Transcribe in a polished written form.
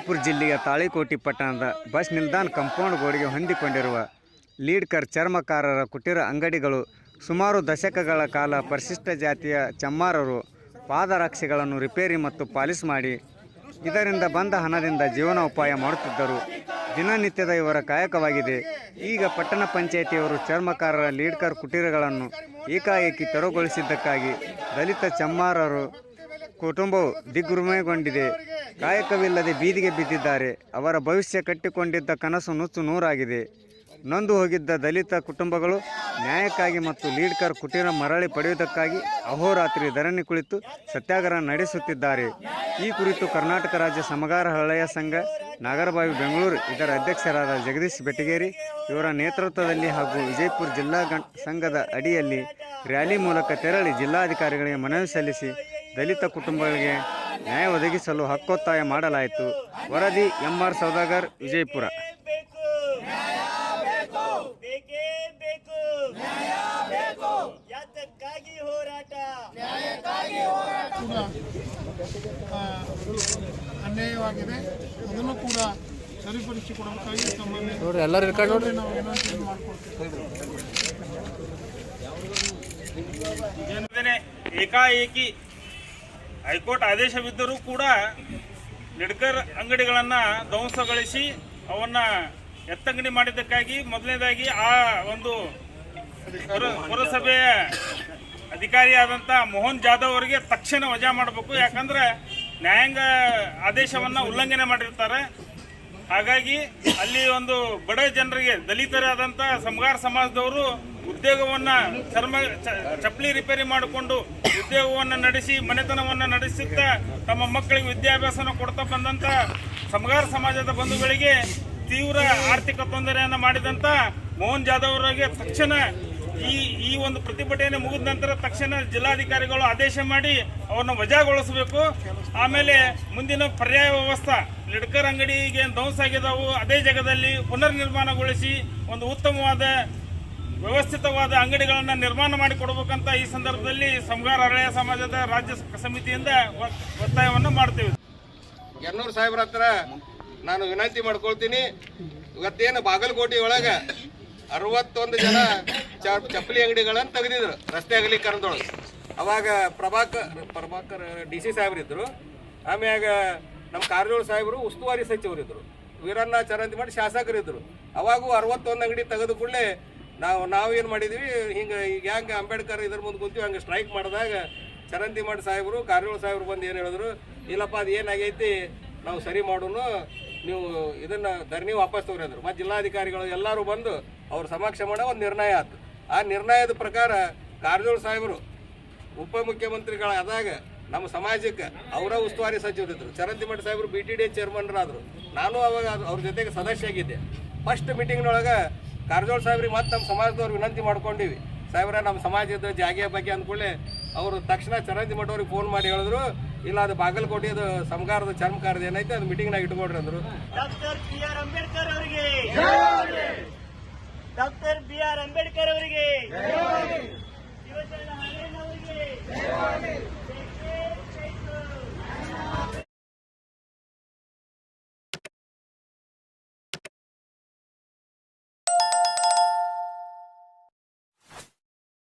ವಿಜಯಪುರ ಜಿಲ್ಲೆಯ ತಾಳಿಕೋಟೆ ಪಟ್ಟಣದ ಬಸ್ ನಿಲ್ದಾಣ ಕಾಂಪೌಂಡ್ ಗೋಡೆಗೆ ಹೊಂದಿಕೊಂಡಿರುವ ಲೀಡ್ಕರ್ ಚರ್ಮಕಾರರ ಕುಟೀರ ಅಂಗಡಿಗಳು ಸುಮಾರು ದಶಕಗಳ ಕಾಲ ಪರಿಶಿಷ್ಟ ಜಾತಿಯ ಚಮ್ಮಾರರು ಪಾದರಕ್ಷೆಗಳನ್ನು ರಿಪೇರಿ ಮತ್ತು ಪಾಲಿಶ್ ಮಾಡಿ ಇದರಿಂದ ಬಂದ ಹಣದಿಂದ ಜೀವನೋಪಾಯ ಮಾಡುತ್ತಿದ್ದರು. ದಿನನಿತ್ಯದ ಇವರ ಕಾಯಕವಾಗಿದೆ. ಈಗ ಪಟ್ಟಣ ಪಂಚಾಯಿತಿಯವರು ಚರ್ಮಕಾರರ ಲೀಡ್ಕರ್ ಕುಟೀರಗಳನ್ನು ಏಕಾಏಕಿ ತೆರವುಗೊಳಿಸಿದ್ದಕ್ಕಾಗಿ ದಲಿತ ಚಮ್ಮಾರರು ಕುಟುಂಬವು ದಿಗ್ಭ್ರಮೆಗೊಂಡಿದೆ. ಕಾಯಕವಿಲ್ಲದೆ ಬೀದಿಗೆ ಬಿದ್ದಿದ್ದಾರೆ. ಅವರ ಭವಿಷ್ಯ ಕಟ್ಟಿಕೊಂಡಿದ್ದ ಕನಸು ನುಚ್ಚು ನೂರಾಗಿದೆ. ನೊಂದು ಹೋಗಿದ್ದ ದಲಿತ ಕುಟುಂಬಗಳು ನ್ಯಾಯಕ್ಕಾಗಿ ಮತ್ತು ಲೀಡ್ಕರ್ ಕುಟೀರ ಮರಳಿ ಪಡೆಯುವುದಕ್ಕಾಗಿ ಅಹೋರಾತ್ರಿ ಧರಣಿ ಕುಳಿತು ಸತ್ಯಾಗ್ರಹ ನಡೆಸುತ್ತಿದ್ದಾರೆ. ಈ ಕುರಿತು ಕರ್ನಾಟಕ ರಾಜ್ಯ ಸಮಗಾರ ಹಳೆಯ ಸಂಘ ನಾಗರಬಾವಿ ಬೆಂಗಳೂರು ಇದರ ಅಧ್ಯಕ್ಷರಾದ ಜಗದೀಶ್ ಬೆಟಗೇರಿ ಇವರ ನೇತೃತ್ವದಲ್ಲಿ ಹಾಗೂ ವಿಜಯಪುರ ಜಿಲ್ಲಾ ಸಂಘದ ಅಡಿಯಲ್ಲಿ ರ್ಯಾಲಿ ಮೂಲಕ ತೆರಳಿ ಜಿಲ್ಲಾಧಿಕಾರಿಗಳಿಗೆ ಮನವಿ ಸಲ್ಲಿಸಿ ದಲಿತ ಕುಟುಂಬಗಳಿಗೆ ನ್ಯಾಯ ಒದಗಿಸಲು ಹಕ್ಕೊತ್ತಾಯ ಮಾಡಲಾಯಿತು. ವರದಿ MR ಸೌದಾಗರ್, ವಿಜಯಪುರ. ಅನ್ಯಾಯವಾಗಿದೆ, ಅದನ್ನು ಕೂಡ ಸರಿಪಡಿಸಿಕೊಡಬೇಕಾಗಿ ನೋಡ್ರಿ ಎಲ್ಲರೂ ನೋಡ್ರಿ ನಾವು ವಿನಂತಿ ಮಾಡ್ಕೊಳ್ತೀವಿ. ಏಕಾಏಕಿ ಹೈಕೋರ್ಟ್ ಆದೇಶವಿದ್ದರೂ ಕೂಡ ಲಿಡ್ಕರ್ ಅಂಗಡಿಗಳನ್ನು ಧ್ವಂಸಗೊಳಿಸಿ ಅವನ್ನು ಎತ್ತಂಗಡಿ ಮಾಡಿದ್ದಕ್ಕಾಗಿ ಮೊದಲನೇದಾಗಿ ಆ ಒಂದು ಪುರಸಭೆಯ ಅಧಿಕಾರಿಯಾದಂಥ ಮೋಹನ್ ಜಾಧವ್ ಅವರಿಗೆ ತಕ್ಷಣ ವಜಾ ಮಾಡಬೇಕು. ಯಾಕಂದರೆ ನ್ಯಾಯಾಂಗ ಆದೇಶವನ್ನು ಉಲ್ಲಂಘನೆ ಮಾಡಿರ್ತಾರೆ. ಹಾಗಾಗಿ ಅಲ್ಲಿ ಒಂದು ಬಡ ಜನರಿಗೆ ದಲಿತರಾದಂಥ ಸಮಗಾರ ಸಮಾಜದವರು ಉದ್ಯೋಗವನ್ನು ಚಪ್ಪಲಿ ರಿಪೇರಿ ಮಾಡಿಕೊಂಡು ಉದ್ಯೋಗವನ್ನು ನಡೆಸಿ ಮನೆತನವನ್ನು ನಡೆಸುತ್ತಾ ತಮ್ಮ ಮಕ್ಕಳಿಗೆ ವಿದ್ಯಾಭ್ಯಾಸನ ಕೊಡ್ತಾ ಬಂದಂಥ ಸಮಗಾರ ಸಮಾಜದ ಬಂಧುಗಳಿಗೆ ತೀವ್ರ ಆರ್ಥಿಕ ತೊಂದರೆಯನ್ನು ಮಾಡಿದಂಥ ಮೋಹನ್ ಜಾಧವ್ ಅವರಿಗೆ ತಕ್ಷಣ ಈ ಒಂದು ಪ್ರತಿಭಟನೆ ಮುಗಿದ ನಂತರ ತಕ್ಷಣ ಜಿಲ್ಲಾಧಿಕಾರಿಗಳು ಆದೇಶ ಮಾಡಿ ಅವನ್ನ ವಜಾಗೊಳಿಸಬೇಕು. ಆಮೇಲೆ ಮುಂದಿನ ಪರ್ಯಾಯ ವ್ಯವಸ್ಥೆ ಲಿಡ್ಕರ್ ಅಂಗಡಿಗೆ ಧ್ವಂಸ ಆಗಿದ್ದಾವು ಅದೇ ಜಾಗದಲ್ಲಿ ಪುನರ್ ನಿರ್ಮಾಣಗೊಳಿಸಿ ಒಂದು ಉತ್ತಮವಾದ ವ್ಯವಸ್ಥಿತವಾದ ಅಂಗಡಿಗಳನ್ನು ನಿರ್ಮಾಣ ಮಾಡಿಕೊಡ್ಬೇಕಂತ ಈ ಸಂದರ್ಭದಲ್ಲಿ ಸಮಗಾರ ಹಳೆಯ ಸಮಾಜದ ರಾಜ್ಯ ಸಮಿತಿಯಿಂದ ಒತ್ತಾಯವನ್ನು ಮಾಡ್ತೇವೆ. ಯನ್ನೂರು ಸಾಹೇಬ್ರ ಹತ್ರ ನಾನು ವಿನಂತಿ ಮಾಡ್ಕೊಳ್ತೀನಿ. ಇವತ್ತೇನು ಬಾಗಲಕೋಟೆ ಒಳಗೆ 61 ಜನ ಚಪ್ಪಲಿ ಅಂಗಡಿಗಳನ್ನು ತೆಗೆದಿದ್ರು ರಸ್ತೆ ಅಗಲೀಕರಣದೊಳಗೆ. ಅವಾಗ ಪ್ರಭಾಕರ್ DC ಸಾಹೇಬ್ರಿದ್ರು. ಆಮ್ಯಾಗ ನಮ್ಮ ಕಾರಜೋಳ ಸಾಹೇಬರು ಉಸ್ತುವಾರಿ ಸಚಿವರಿದ್ದರು. ವೀರಣ್ಣ ಚರಂತಿ ಮಾಡಿ ಶಾಸಕರಿದ್ದರು. ಅವಾಗೂ 61 ಅಂಗಡಿ ತೆಗೆದು ಕೂಡಲೇ ನಾವೇನು ಮಾಡಿದ್ವಿ, ಹಿಂಗೆ ಈಗ ಹೆಂಗೆ ಅಂಬೇಡ್ಕರ್ ಇದ್ರ ಮುಂದೆ ಕೂತೀವಿ ಹಂಗೆ ಸ್ಟ್ರೈಕ್ ಮಾಡಿದಾಗ ಚರಂತಿ ಮಾಡಿ ಸಾಹೇಬರು ಕಾರಜೋಳ ಸಾಹೇಬರು ಬಂದು ಏನು ಹೇಳಿದ್ರು, ಇಲ್ಲಪ್ಪ ಅದು ಏನಾಗೈತಿ ನಾವು ಸರಿ ಮಾಡೋನು, ನೀವು ಇದನ್ನು ಧರಣಿ ವಾಪಸ್ ತಗೊಂಡ್ರು. ಮತ್ತು ಜಿಲ್ಲಾಧಿಕಾರಿಗಳು ಎಲ್ಲರೂ ಬಂದು ಅವ್ರ ಸಮಕ್ಷ ಮಾಡೋ ಒಂದು ನಿರ್ಣಯ ಆಯ್ತು. ಆ ನಿರ್ಣಯದ ಪ್ರಕಾರ ಕಾರಜೋಳ ಸಾಹೇಬರು ಉಪಮುಖ್ಯಮಂತ್ರಿಗಳಾದಾಗ ನಮ್ಮ ಸಮಾಜಕ್ಕೆ ಅವರ ಉಸ್ತುವಾರಿ ಸಚಿವರಿದ್ದರು. ಚರಂತಿಮಠ ಸಾಹೇಬರು BTD ಚೇರ್ಮನ್ರಾದರು. ನಾನು ಅವಾಗ ಅವ್ರ ಜೊತೆಗೆ ಸದಸ್ಯ ಆಗಿದ್ದೆ. ಫಸ್ಟ್ ಮೀಟಿಂಗ್ನೊಳಗೆ ಕಾರಜೋಳ ಸಾಹೇಬ್ರಿಗೆ ಮತ್ತು ನಮ್ಮ ಸಮಾಜದವ್ರು ವಿನಂತಿ ಮಾಡ್ಕೊಂಡಿವಿ, ಸಾಹೇಬ್ರ ನಮ್ಮ ಸಮಾಜದ ಜಾಗೆಯ ಬಗ್ಗೆ ಅಂದ್ಕೊಳ್ಳಿ ಅವರು ತಕ್ಷಣ ಚರಂತಿಮಠ ಅವ್ರಿಗೆ ಫೋನ್ ಮಾಡಿ ಹೇಳಿದ್ರು, ಇಲ್ಲ ಅದು ಬಾಗಲಕೋಟೆದು ಸಮಗಾರದ ಚರ್ಮಕಾರದ ಏನೈತೆ ಅದು ಮೀಟಿಂಗ್ನಾಗ ಇಟ್ಕೊಡ್ರಿ ಅಂದರು. Doctor BR Ambedkar